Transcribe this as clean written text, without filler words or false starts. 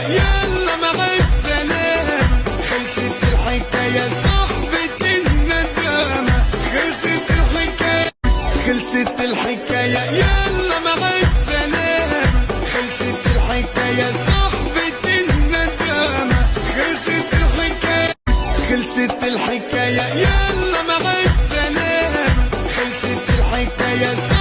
يلا مع السلامة. خلصت الحكاية صاحبة الندامة. خلصت الحكاية، خلصت الحكاية يلا مع السلامة. خلصت الحكاية صاحبة الندامة. خلصت الحكاية، خلصت الحكاية يلا مع السلامة. خلصت الحكاية.